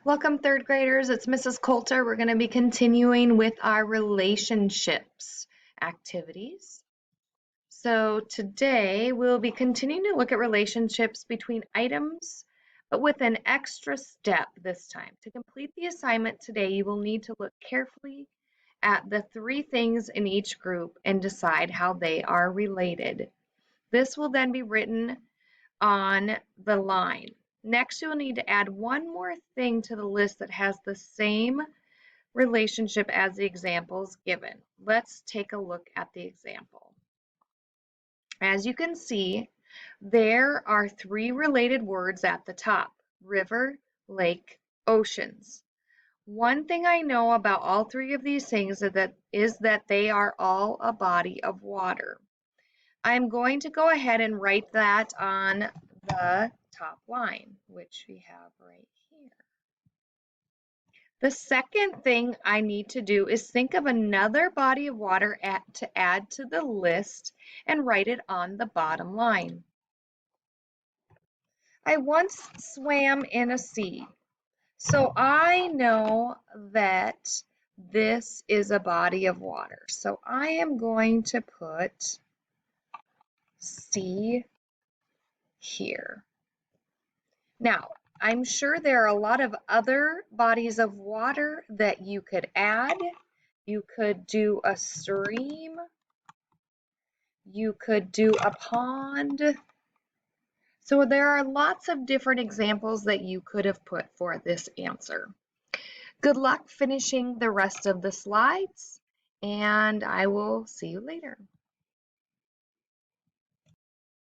Welcome, third graders. It's Mrs. Coulter. We're going to be continuing with our relationships activities. So today we'll be continuing to look at relationships between items, but with an extra step this time. To complete the assignment today, you will need to look carefully at the three things in each group and decide how they are related. This will then be written on the line. Next, you'll need to add one more thing to the list that has the same relationship as the examples given. Let's take a look at the example. As you can see, there are three related words at the top: river, lake, oceans. One thing I know about all three of these things is that they are all a body of water. I'm going to go ahead and write that on the top line, which we have right here. The second thing I need to do is think of another body of water to add to the list and write it on the bottom line. I once swam in a sea, so I know that this is a body of water. So I am going to put sea here. Now, I'm sure there are a lot of other bodies of water that you could add. You could do a stream. You could do a pond. So there are lots of different examples that you could have put for this answer. Good luck finishing the rest of the slides, and I will see you later.